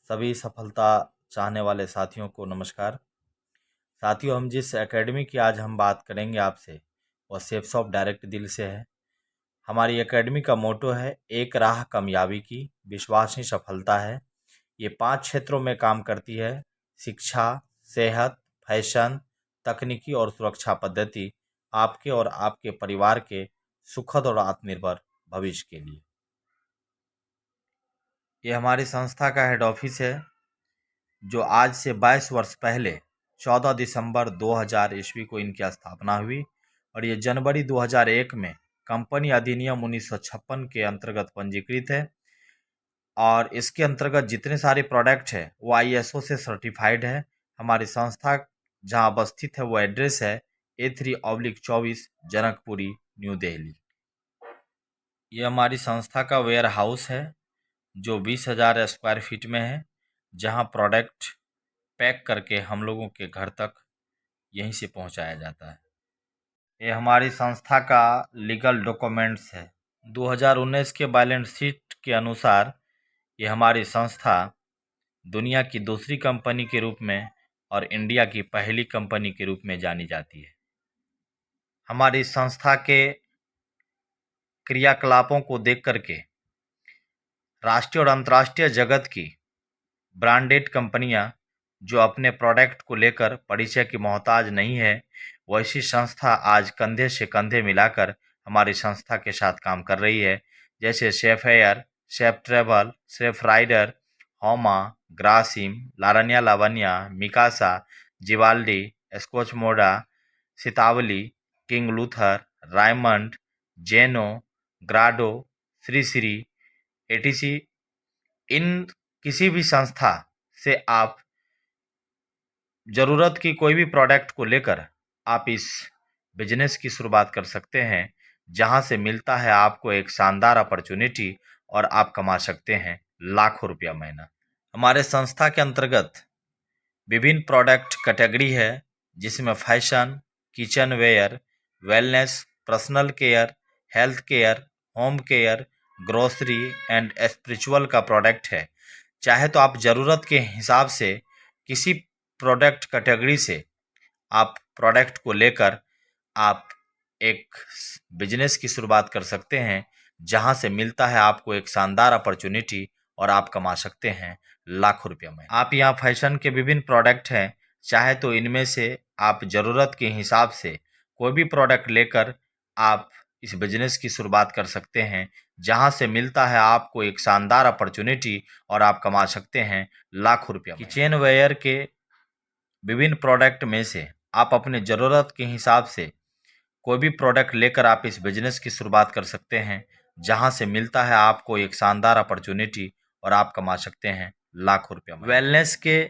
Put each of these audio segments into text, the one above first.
सभी सफलता चाहने वाले साथियों को नमस्कार। साथियों, हम जिस एकेडमी की आज हम बात करेंगे आपसे, वह शेप्स ऑफ डायरेक्ट दिल से है। हमारी एकेडमी का मोटो है, एक राह कामयाबी की, विश्वास ही सफलता है। ये 5 क्षेत्रों में काम करती है: शिक्षा, सेहत, फैशन, तकनीकी और सुरक्षा पद्धति, आपके और आपके परिवार के सुखद और आत्मनिर्भर भविष्य के लिए। ये हमारी संस्था का हेड ऑफिस है, जो आज से 22 वर्ष पहले 14 दिसंबर 2000 ईस्वी को इनकी स्थापना हुई और ये जनवरी 2001 में कंपनी अधिनियम 1956 के अंतर्गत पंजीकृत है। और इसके अंतर्गत जितने सारे प्रोडक्ट है वो ISO से सर्टिफाइड है। हमारी संस्था जहां अवस्थित है वो एड्रेस है A3/24 जनकपुरी, न्यू दिल्ली। ये हमारी संस्था का वेयर हाउस है जो 20,000 स्क्वायर फीट में है, जहां प्रोडक्ट पैक करके हम लोगों के घर तक यहीं से पहुंचाया जाता है। ये हमारी संस्था का लीगल डॉक्यूमेंट्स है। 2019 के बैलेंस शीट के अनुसार ये हमारी संस्था दुनिया की दूसरी कंपनी के रूप में और इंडिया की पहली कंपनी के रूप में जानी जाती है। हमारी संस्था के क्रियाकलापों को देख करके राष्ट्रीय और अंतर्राष्ट्रीय जगत की ब्रांडेड कंपनियां जो अपने प्रोडक्ट को लेकर परिचय की मोहताज नहीं है, वैसी संस्था आज कंधे से कंधे मिलाकर हमारी संस्था के साथ काम कर रही है। जैसे शेफ एयर, शेफ ट्रेवल, शेफ राइडर, होमा, ग्रासिम, लारनिया लावनिया, मिकासा, जिवाल्डी, स्कॉच मोडा, सितावली, किंग लूथर, रायमंड, जेनो, ग्राडो, श्री श्री, एटीसी। इन किसी भी संस्था से आप ज़रूरत की कोई भी प्रोडक्ट को लेकर आप इस बिजनेस की शुरुआत कर सकते हैं, जहां से मिलता है आपको एक शानदार अपॉर्चुनिटी और आप कमा सकते हैं लाखों रुपया महीना। हमारे संस्था के अंतर्गत विभिन्न प्रोडक्ट कैटेगरी है, जिसमें fashion, kitchen ware, wellness, personal care, health care, home care, grocery and spiritual का प्रोडक्ट है। चाहे तो आप ज़रूरत के हिसाब से किसी प्रोडक्ट कैटेगरी से आप प्रोडक्ट को लेकर आप एक बिजनेस की शुरुआत कर सकते हैं, जहां से मिलता है आपको एक शानदार अपॉर्चुनिटी और आप कमा सकते हैं लाखों रुपये में। आप यहाँ फैशन के विभिन्न प्रोडक्ट हैं, चाहे तो इनमें से आप ज़रूरत के हिसाब से कोई भी प्रोडक्ट लेकर आप इस बिजनेस की शुरुआत कर सकते हैं, जहां से मिलता है आपको एक शानदार अपॉर्चुनिटी और आप कमा सकते हैं लाखों रुपया। किचन वेयर के विभिन्न प्रोडक्ट में से आप अपने ज़रूरत के हिसाब से कोई भी प्रोडक्ट लेकर आप इस बिजनेस की शुरुआत कर सकते हैं, जहां से मिलता है आपको एक शानदार अपॉर्चुनिटी और आप कमा सकते हैं लाखों रुपया। वेलनेस के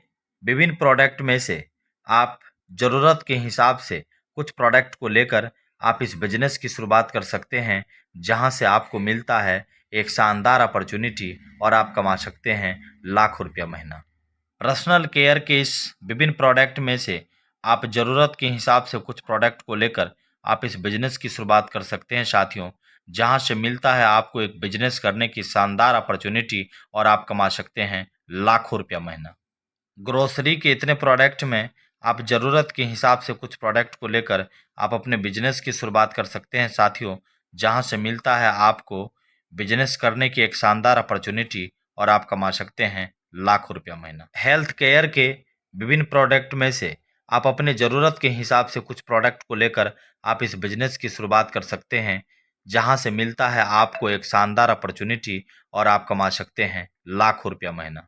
विभिन्न प्रोडक्ट में से आप ज़रूरत के हिसाब से कुछ प्रोडक्ट को लेकर आप इस बिजनेस की शुरुआत कर सकते हैं, जहां से आपको मिलता है एक शानदार अपॉर्चुनिटी और आप कमा सकते हैं लाखों रुपया महीना। पर्सनल केयर के इस विभिन्न प्रोडक्ट में से आप ज़रूरत के हिसाब से कुछ प्रोडक्ट को लेकर आप इस बिजनेस की शुरुआत कर सकते हैं साथियों, जहां से मिलता है आपको एक बिजनेस करने की शानदार अपॉर्चुनिटी और आप कमा सकते हैं लाखों रुपया महीना। ग्रोसरी के इतने प्रोडक्ट में आप ज़रूरत के हिसाब से कुछ प्रोडक्ट को लेकर आप अपने बिजनेस की शुरुआत कर सकते हैं साथियों, जहां से मिलता है आपको बिजनेस करने की एक शानदार अपॉर्चुनिटी और आप कमा सकते हैं लाखों रुपया महीना। हेल्थ केयर के विभिन्न प्रोडक्ट में से आप अपने ज़रूरत के हिसाब से कुछ प्रोडक्ट को लेकर आप इस बिजनेस की शुरुआत कर सकते हैं, जहां से मिलता है आपको एक शानदार अपॉर्चुनिटी और आप कमा सकते हैं लाखों रुपया महीना।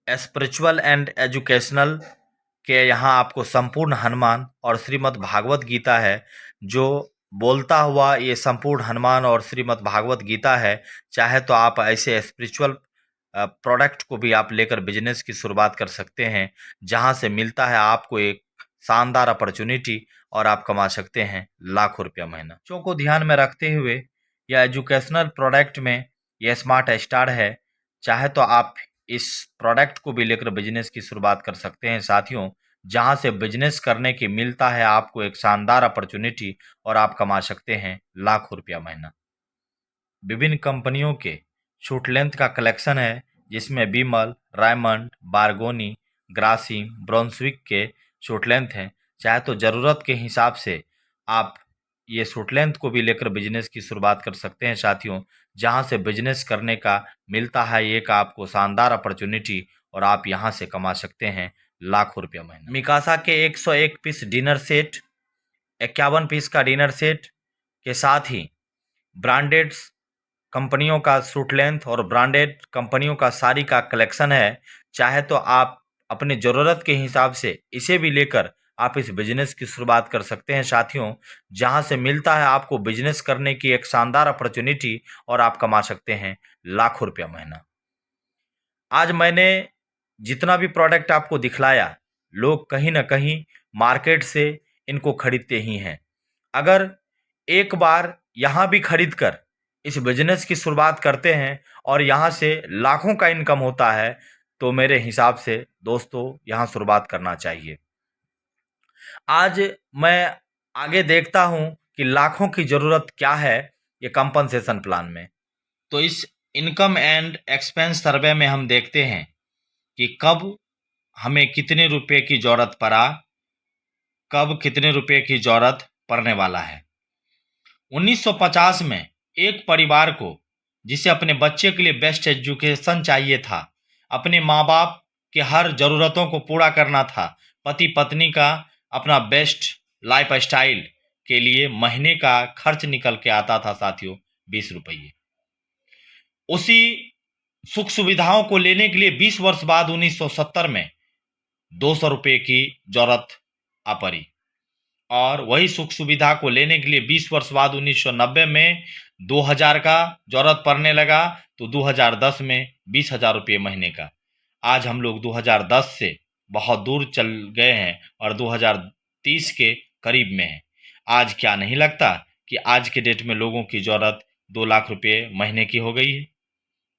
स्पिरिचुअल एंड एजुकेशनल के यहाँ आपको संपूर्ण हनुमान और श्रीमद् भागवत गीता है, जो बोलता हुआ ये संपूर्ण हनुमान और श्रीमद् भागवत गीता है। चाहे तो आप ऐसे स्पिरिचुअल प्रोडक्ट को भी आप लेकर बिजनेस की शुरुआत कर सकते हैं, जहां से मिलता है आपको एक शानदार अपॉर्चुनिटी और आप कमा सकते हैं लाखों रुपया महीना। बच्चों को ध्यान में रखते हुए यह एजुकेशनल प्रोडक्ट में यह स्मार्ट स्टार है। चाहे तो आप इस प्रोडक्ट को भी लेकर बिजनेस की शुरुआत कर सकते हैं साथियों, जहां से बिजनेस करने की मिलता है आपको एक शानदार अपॉर्चुनिटी और आप कमा सकते हैं लाखों रुपया महीना। विभिन्न कंपनियों के शूट लेंथ का कलेक्शन है, जिसमें बीमल, रायमंड, बारगोनी, ग्रासिम, ब्रॉन्सविक के शूट लेंथ हैं। चाहे तो ज़रूरत के हिसाब से आप ये शूट लेंथ को भी लेकर बिजनेस की शुरुआत कर सकते हैं साथियों, जहां से बिजनेस करने का मिलता है एक आपको शानदार अपॉर्चुनिटी और आप यहां से कमा सकते हैं लाखों रुपया महीना। मिकासा के 101 पीस डिनर सेट, 51 पीस का डिनर सेट के साथ ही ब्रांडेड कंपनियों का सूट लेंथ और ब्रांडेड कंपनियों का साड़ी का कलेक्शन है। चाहे तो आप अपने ज़रूरत के हिसाब से इसे भी लेकर आप इस बिजनेस की शुरुआत कर सकते हैं साथियों, जहां से मिलता है आपको बिजनेस करने की एक शानदार अपॉर्चुनिटी और आप कमा सकते हैं लाखों रुपया महीना। आज मैंने जितना भी प्रोडक्ट आपको दिखलाया, लोग कहीं ना कहीं मार्केट से इनको खरीदते ही हैं। अगर एक बार यहाँ भी खरीद कर इस बिजनेस की शुरुआत करते हैं और यहाँ से लाखों का इनकम होता है, तो मेरे हिसाब से दोस्तों यहाँ शुरुआत करना चाहिए। आज मैं आगे देखता हूँ कि लाखों की ज़रूरत क्या है ये कंपनसेशन प्लान में। तो इस इनकम एंड एक्सपेंस सर्वे में हम देखते हैं कि कब हमें कितने रुपए की ज़रूरत पड़ा, कब कितने रुपए की ज़रूरत पड़ने वाला है। 1950 में एक परिवार को, जिसे अपने बच्चे के लिए बेस्ट एजुकेशन चाहिए था, अपने माँ बाप के हर ज़रूरतों को पूरा करना था, पति पत्नी का अपना बेस्ट लाइफ स्टाइल के लिए महीने का खर्च निकल के आता था साथियों 20 रुपये। उसी सुख सुविधाओं को लेने के लिए 20 वर्ष बाद 1970 में 200 रुपये की जरूरत आ पड़ी, और वही सुख सुविधा को लेने के लिए 20 वर्ष बाद 1990 में 2000 का जरूरत पड़ने लगा, तो 2010 में 20,000 रुपये महीने का। आज हम लोग 2010 से बहुत दूर चल गए हैं और 2030 के करीब में हैं। आज क्या नहीं लगता कि आज के डेट में लोगों की ज़रूरत 2 लाख रुपये महीने की हो गई है?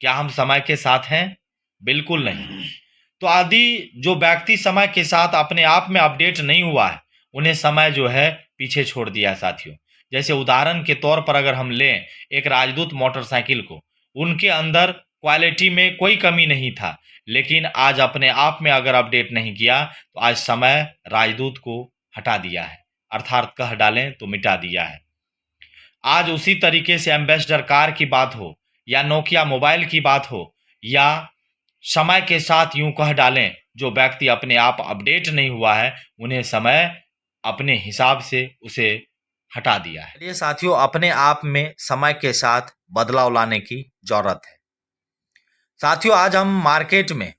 क्या हम समय के साथ हैं? बिल्कुल नहीं। तो आदि जो व्यक्ति समय के साथ अपने आप में अपडेट नहीं हुआ है, उन्हें समय जो है पीछे छोड़ दिया है साथियों। जैसे उदाहरण के तौर पर अगर हम लें एक राजदूत मोटरसाइकिल को, उनके अंदर क्वालिटी में कोई कमी नहीं था, लेकिन आज अपने आप में अगर अपडेट नहीं किया तो आज समय राजदूत को हटा दिया है, अर्थात कह डालें तो मिटा दिया है। आज उसी तरीके से एम्बेसडर कार की बात हो या नोकिया मोबाइल की बात हो, या समय के साथ यूं कह डालें जो व्यक्ति अपने आप अपडेट नहीं हुआ है, उन्हें समय अपने हिसाब से उसे हटा दिया है। ये साथियों, अपने आप में समय के साथ बदलाव लाने की जरूरत है। साथियों, आज हम मार्केट में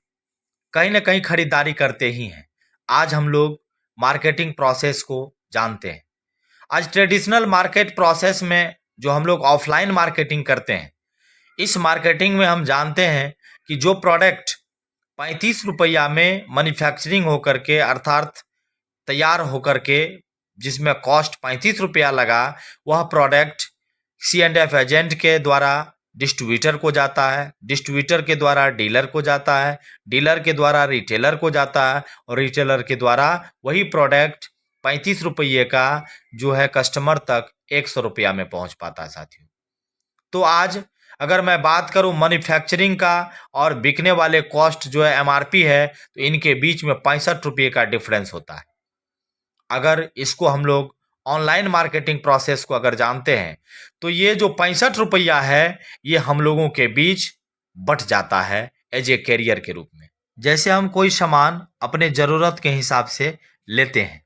कहीं ना कहीं खरीदारी करते ही हैं। आज हम लोग मार्केटिंग प्रोसेस को जानते हैं। आज ट्रेडिशनल मार्केट प्रोसेस में जो हम लोग ऑफलाइन मार्केटिंग करते हैं, इस मार्केटिंग में हम जानते हैं कि जो प्रोडक्ट 35 रुपया में मैन्युफैक्चरिंग होकर के, अर्थात तैयार होकर के, जिसमें कॉस्ट 35 रुपया लगा, वह प्रोडक्ट C&F एजेंट के द्वारा डिस्ट्रीब्यूटर को जाता है, डिस्ट्रीब्यूटर के द्वारा डीलर को जाता है, डीलर के द्वारा रिटेलर को जाता है, और रिटेलर के द्वारा वही प्रोडक्ट 35 रुपये का जो है कस्टमर तक 100 रुपया में पहुंच पाता है साथियों। तो आज अगर मैं बात करूं मैन्युफैक्चरिंग का और बिकने वाले कॉस्ट जो है MRP है, तो इनके बीच में 65 रुपये का डिफरेंस होता है। अगर इसको हम लोग ऑनलाइन मार्केटिंग प्रोसेस को अगर जानते हैं, तो ये जो 65 रुपया है, ये हम लोगों के बीच बट जाता है एज ए कैरियर के रूप में। जैसे हम कोई सामान अपने ज़रूरत के हिसाब से लेते हैं,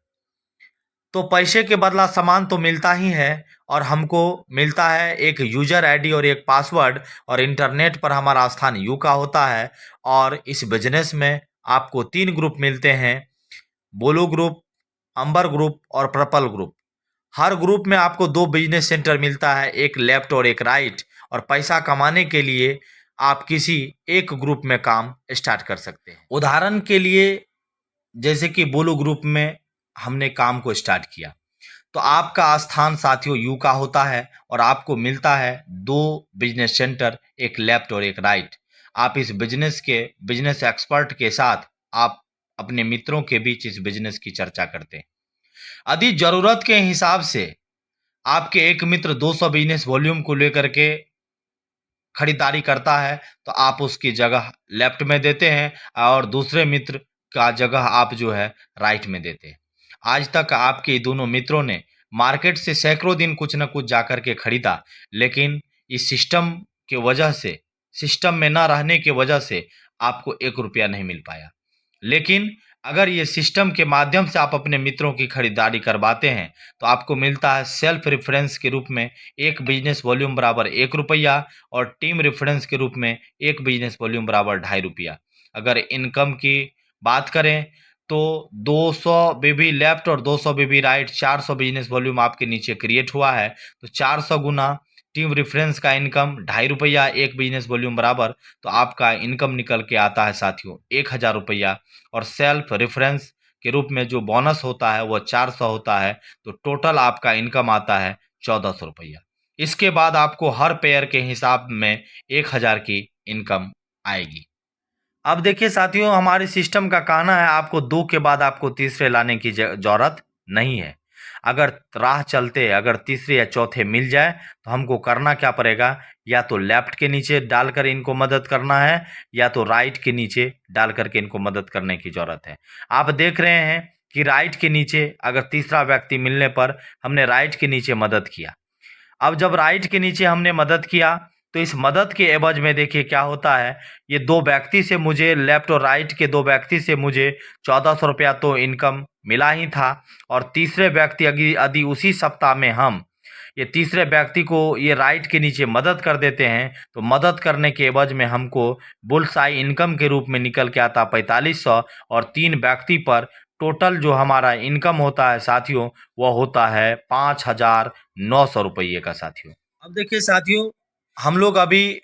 तो पैसे के बदला सामान तो मिलता ही है, और हमको मिलता है एक यूजर आईडी और एक पासवर्ड, और इंटरनेट पर हमारा स्थान यू का होता है। और इस बिजनेस में आपको 3 ग्रुप मिलते हैं, बोलो ग्रुप, अंबर ग्रुप और पर्पल ग्रुप। हर ग्रुप में आपको 2 बिजनेस सेंटर मिलता है, एक लेफ्ट और एक राइट, और पैसा कमाने के लिए आप किसी एक ग्रुप में काम स्टार्ट कर सकते हैं। उदाहरण के लिए जैसे कि बोलो ग्रुप में हमने काम को स्टार्ट किया, तो आपका स्थान साथियों यू का होता है, और आपको मिलता है 2 बिजनेस सेंटर, एक लेफ्ट और एक राइट। आप इस बिजनेस के बिजनेस एक्सपर्ट के साथ आप अपने मित्रों के बीच इस बिजनेस की चर्चा करते हैं। यदि जरूरत के हिसाब से आपके एक मित्र 200 बिजनेस वॉल्यूम को लेकर के खरीदारी करता है तो आप उसकी जगह लेफ्ट में देते हैं और दूसरे मित्र का जगह आप जो है राइट में देते हैं। आज तक आपके दोनों मित्रों ने मार्केट से सैकड़ों दिन कुछ न कुछ जाकर के खरीदा, लेकिन इस सिस्टम की वजह से, सिस्टम में ना रहने की वजह से आपको 1 रुपया नहीं मिल पाया। लेकिन अगर ये सिस्टम के माध्यम से आप अपने मित्रों की खरीदारी करवाते हैं तो आपको मिलता है सेल्फ रेफरेंस के रूप में एक बिजनेस वॉल्यूम बराबर 1 रुपया और टीम रेफरेंस के रूप में एक बिजनेस वॉल्यूम बराबर 2.5 रुपया। अगर इनकम की बात करें तो 200 बीबी लेफ्ट और 200 बीबी राइट, 400 बिजनेस वॉल्यूम आपके नीचे क्रिएट हुआ है। तो 400 गुना टीम रेफरेंस का इनकम 2.5 रुपया एक बिजनेस वॉल्यूम बराबर, तो आपका इनकम निकल के आता है साथियों 1000 रुपया। और सेल्फ रेफरेंस के रूप में जो बोनस होता है वो 400 होता है, तो टोटल आपका इनकम आता है 1400 रुपया। इसके बाद आपको हर पेयर के हिसाब में 1000 की इनकम आएगी। अब देखिए साथियों, हमारे सिस्टम का कहना है आपको 2 के बाद आपको तीसरे लाने की ज़रूरत नहीं है। अगर राह चलते अगर तीसरे या चौथे मिल जाए तो हमको करना क्या पड़ेगा, या तो लेफ्ट के नीचे डालकर इनको मदद करना है या तो राइट के नीचे डाल करके इनको मदद करने की ज़रूरत है। आप देख रहे हैं कि राइट के नीचे अगर तीसरा व्यक्ति मिलने पर हमने राइट के नीचे मदद किया। अब जब राइट के नीचे हमने मदद किया तो इस मदद के एवज में देखिए क्या होता है, ये 2 व्यक्ति से मुझे, लेफ्ट और राइट के 2 व्यक्ति से मुझे 1400 रुपया तो इनकम मिला ही था। और तीसरे व्यक्ति यदि उसी सप्ताह में हम ये तीसरे व्यक्ति को ये राइट के नीचे मदद कर देते हैं तो मदद करने के एवज में हमको बुल्सआई इनकम के रूप में निकल के आता 4500, और 3 व्यक्ति पर टोटल जो हमारा इनकम होता है साथियों वह होता है 5900 रुपये का साथियों। अब देखिए साथियों, हम लोग अभी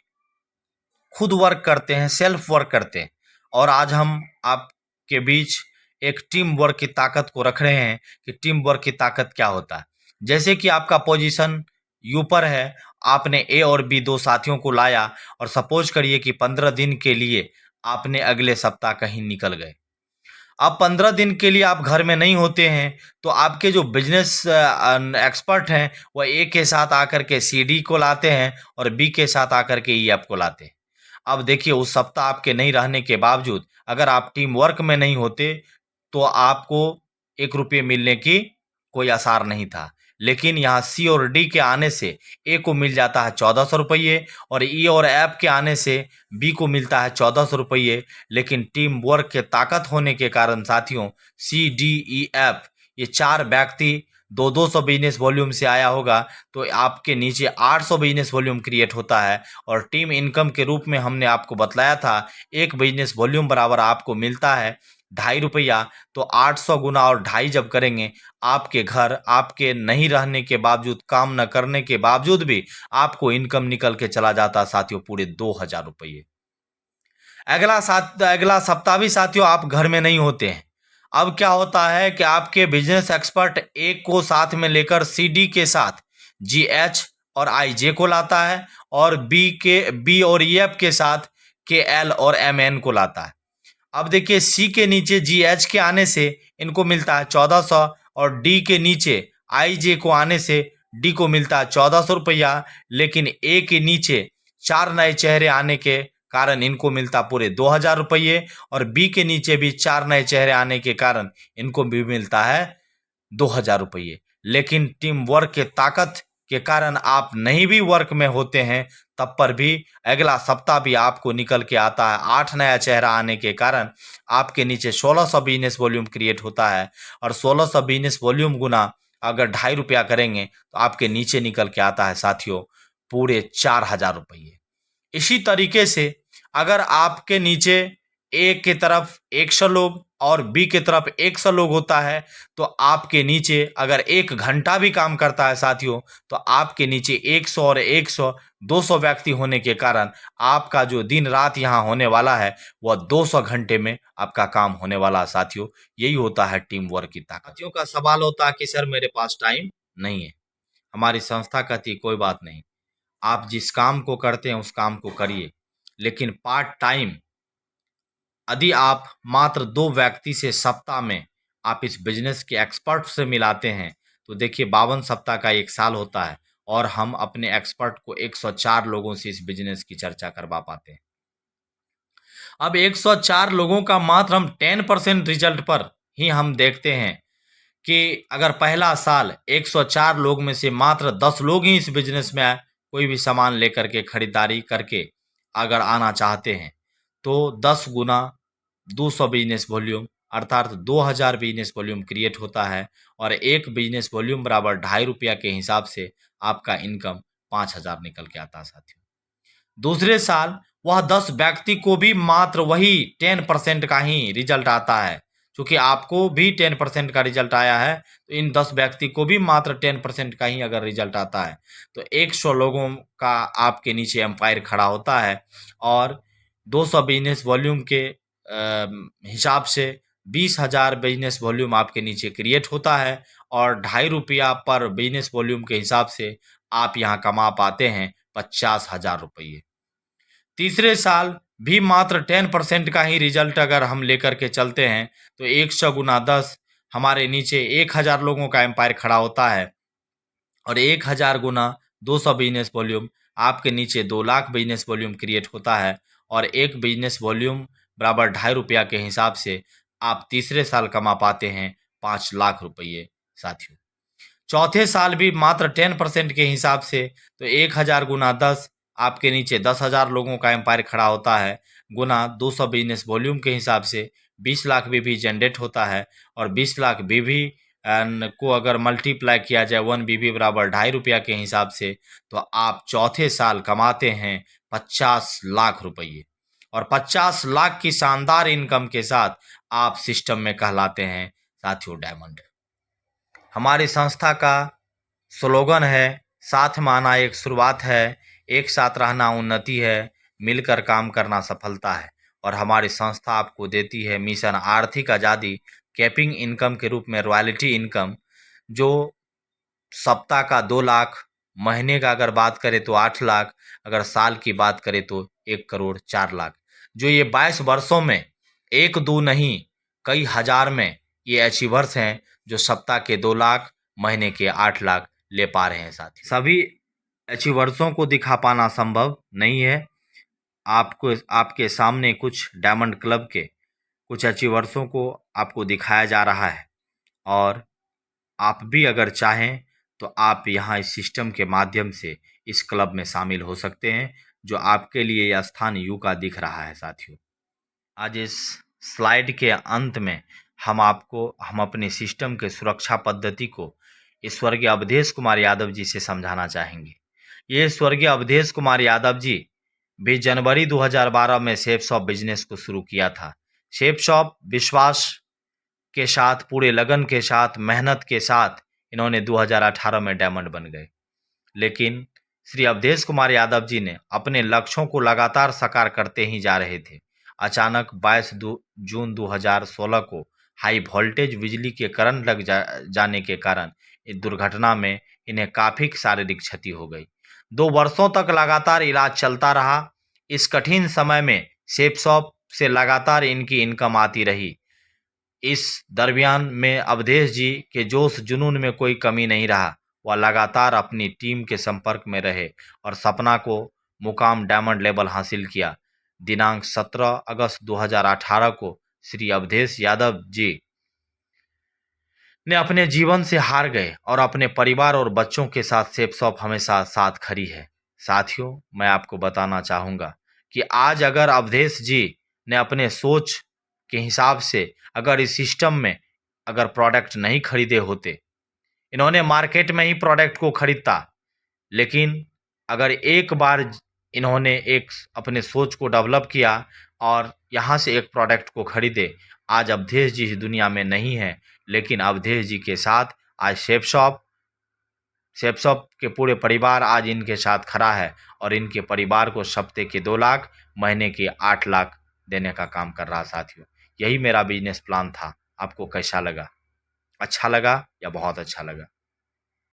खुद वर्क करते हैं, सेल्फ वर्क करते हैं, और आज हम आपके बीच एक टीम वर्क की ताकत को रख रहे हैं कि टीम वर्क की ताकत क्या होता है। जैसे कि आपका पोजीशन यू पर है, आपने ए और बी 2 साथियों को लाया और सपोज करिए कि 15 दिन के लिए आपने अगले सप्ताह कहीं निकल गए। अब 15 दिन के लिए आप घर में नहीं होते हैं तो आपके जो बिजनेस एक्सपर्ट हैं वह ए के साथ आकर के सी डी को लाते हैं और बी के साथ आकर के ई एफ को लाते हैं। अब देखिए, उस सप्ताह आपके नहीं रहने के बावजूद अगर आप टीम वर्क में नहीं होते तो आपको 1 रुपये मिलने की कोई आसार नहीं था। लेकिन यहाँ सी और डी के आने से ए को मिल जाता है 1400 रुपये और ई और एफ के आने से बी को मिलता है 1400 रुपये। लेकिन टीम वर्क के ताकत होने के कारण साथियों सी डी ई एफ ये 4 व्यक्ति 200 बिजनेस वॉल्यूम से आया होगा तो आपके नीचे 800 बिजनेस वॉल्यूम क्रिएट होता है। और टीम इनकम के रूप में हमने आपको बतलाया था एक बिजनेस वॉल्यूम बराबर आपको मिलता है 2.5 रुपया। तो 800 गुना और 2.5 जब करेंगे, आपके घर आपके नहीं रहने के बावजूद, काम न करने के बावजूद भी आपको इनकम निकल के चला जाता साथियों पूरे 2000 रुपये। अगला सप्ताह भी साथियों आप घर में नहीं होते हैं। अब क्या होता है कि आपके बिजनेस एक्सपर्ट ए को साथ में लेकर सी डी के साथ जी एच और आई जे को लाता है और बी और ई एफ के साथ के एल और एम एन को लाता है। अब देखिए, सी के नीचे जी एच के आने से इनको मिलता है 1400 और डी के नीचे आई जे को आने से डी को मिलता है 1400 रुपया। लेकिन ए के नीचे 4 नए चेहरे आने के कारण इनको मिलता पूरे 2000 रुपये और बी के नीचे भी 4 नए चेहरे आने के कारण इनको भी मिलता है 2000 रुपये। लेकिन टीम वर्क के ताकत के कारण आप नहीं भी वर्क में होते हैं तब पर भी अगला सप्ताह भी आपको निकल के आता है 8 नया चेहरा आने के कारण आपके नीचे 1600 बिजनेस वॉल्यूम क्रिएट होता है। और 1600 बिजनेस वॉल्यूम गुना अगर 2.5 रुपया करेंगे तो आपके नीचे निकल के आता है साथियों पूरे 4000 रुपये। इसी तरीके से अगर आपके नीचे ए की तरफ 100 लोग और बी की तरफ 100 लोग होता है तो आपके नीचे अगर 1 घंटा भी काम करता है साथियों तो आपके नीचे 100 और 100 200 व्यक्ति होने के कारण आपका जो दिन रात यहाँ होने वाला है वह 200 घंटे में आपका काम होने वाला है साथियों। यही होता है टीम वर्क की ताकत। साथियों का सवाल होता है कि सर मेरे पास टाइम नहीं है। हमारी संस्था कहती कोई बात नहीं, आप जिस काम को करते हैं उस काम को करिए, लेकिन पार्ट टाइम यदि आप मात्र 2 व्यक्ति से सप्ताह में आप इस बिजनेस के एक्सपर्ट से मिलाते हैं तो देखिए 52 सप्ताह का 1 साल होता है और हम अपने एक्सपर्ट को 104 लोगों से इस बिजनेस की चर्चा करवा पाते हैं। अब 104 लोगों का मात्र हम 10% रिजल्ट पर ही हम देखते हैं कि अगर पहला साल 104 लोग में से मात्र 10 लोग ही इस बिजनेस में कोई भी सामान लेकर के खरीदारी करके अगर आना चाहते हैं, तो 10 गुना 200 बिजनेस वॉल्यूम अर्थात 2000 बिजनेस वॉल्यूम क्रिएट होता है और एक बिजनेस वॉल्यूम बराबर ₹2.5 के हिसाब से आपका इनकम 5000 निकल के आता है साथियों। दूसरे साल वह 10 व्यक्ति को भी मात्र वही 10% का ही रिजल्ट आता है। चूंकि आपको भी 10% का रिजल्ट आया है, तो इन 10 व्यक्ति को भी मात्र 10% का ही अगर रिजल्ट आता है, तो 100 लोगों का आपके नीचे एम्पायर खड़ा होता है और 200 बिजनेस वॉल्यूम के हिसाब से 20,000 बिजनेस वॉल्यूम आपके नीचे क्रिएट होता है और ₹2.5 पर बिजनेस वॉल्यूम के हिसाब से आप यहाँ कमा पाते हैं 50,000 रुपये। तीसरे साल भी मात्र 10% का ही रिजल्ट अगर हम लेकर के चलते हैं, तो 100 गुना 10 हमारे नीचे 1000 लोगों का एम्पायर खड़ा होता है और 1000 गुना 200 बिजनेस वॉल्यूम आपके नीचे 2 लाख बिजनेस वॉल्यूम क्रिएट होता है और एक बिजनेस वॉल्यूम बराबर ₹2.5 के हिसाब से आप तीसरे साल कमा पाते हैं 5 लाख रुपये साथियों। चौथे साल भी मात्र 10% के हिसाब से, तो 1000 गुना 10 आपके नीचे 10,000 लोगों का एम्पायर खड़ा होता है गुना 200 बिजनेस वॉल्यूम के हिसाब से 20 लाख बीवी जनरेट होता है और 20 लाख बीवी को अगर मल्टीप्लाई किया जाए 1 बीवी बराबर ₹2.5 के हिसाब से, तो आप चौथे साल कमाते हैं 50 लाख रुपये और 50 लाख की शानदार इनकम के साथ आप सिस्टम में कहलाते हैं साथियों डायमंड। हमारी संस्था का स्लोगन है, साथ में आना एक शुरुआत है, एक साथ रहना उन्नति है, मिलकर काम करना सफलता है। और हमारी संस्था आपको देती है मिशन आर्थिक आज़ादी कैपिंग इनकम के रूप में रॉयल्टी इनकम, जो सप्ताह का 2 लाख, महीने का अगर बात करें तो 8 लाख, अगर साल की बात करें तो 1 करोड़ 4 लाख, जो ये 22 वर्षों में 1-2 नहीं कई हजार में ये अचीवर्स हैं जो सप्ताह के 2 लाख, महीने के 8 लाख ले पा रहे हैं। साथी सभी अचीवर्सों को दिखा पाना संभव नहीं है। आपको आपके सामने कुछ डायमंड क्लब के कुछ अचीवर्सों को आपको दिखाया जा रहा है और आप भी अगर चाहें तो आप यहाँ इस सिस्टम के माध्यम से इस क्लब में शामिल हो सकते हैं, जो आपके लिए यह स्थान यू का दिख रहा है। साथियों, आज इस स्लाइड के अंत में हम अपने सिस्टम के सुरक्षा पद्धति को इस स्वर्गीय अवधेश कुमार यादव जी से समझाना चाहेंगे। ये स्वर्गीय अवधेश कुमार यादव जी भी जनवरी 2012 में शेफ शॉप बिजनेस को शुरू किया था। शेफ शॉप विश्वास के साथ, पूरे लगन के साथ, मेहनत के साथ इन्होंने 2018 में डायमंड बन गए। लेकिन श्री अवधेश कुमार यादव जी ने अपने लक्ष्यों को लगातार साकार करते ही जा रहे थे। अचानक 22 जून 2016 को हाई वोल्टेज बिजली के करंट लग जाने के कारण इस दुर्घटना में इन्हें काफ़ी शारीरिक क्षति हो गई। 2 वर्षों तक लगातार इलाज चलता रहा। इस कठिन समय में शेफ शॉप से लगातार इनकी इनकम आती रही। इस दरमियान में अवधेश जी के जोश जुनून में कोई कमी नहीं रहा। वह लगातार अपनी टीम के संपर्क में रहे और सपना को मुकाम डायमंड लेवल हासिल किया। दिनांक 17 अगस्त 2018 को श्री अवधेश यादव जी ने अपने जीवन से हार गए और अपने परिवार और बच्चों के साथ शेफ शॉप हमेशा साथ खड़ी है। साथियों, मैं आपको बताना चाहूँगा कि आज अगर अवधेश जी ने अपने सोच के हिसाब से अगर इस सिस्टम में अगर प्रोडक्ट नहीं खरीदे होते, इन्होंने मार्केट में ही प्रोडक्ट को खरीदता, लेकिन अगर एक बार इन्होंने एक अपने सोच को डेवलप किया और यहाँ से एक प्रोडक्ट को खरीदे, आज अवधेश जी इस दुनिया में नहीं है, लेकिन अवधेश जी के साथ आज शेफ शॉप के पूरे परिवार आज इनके साथ खड़ा है और इनके परिवार को हफ्ते के 2 लाख, महीने के 8 लाख देने का काम कर रहा। साथियों, यही मेरा बिजनेस प्लान था। आपको कैसा लगा? अच्छा लगा या बहुत अच्छा लगा?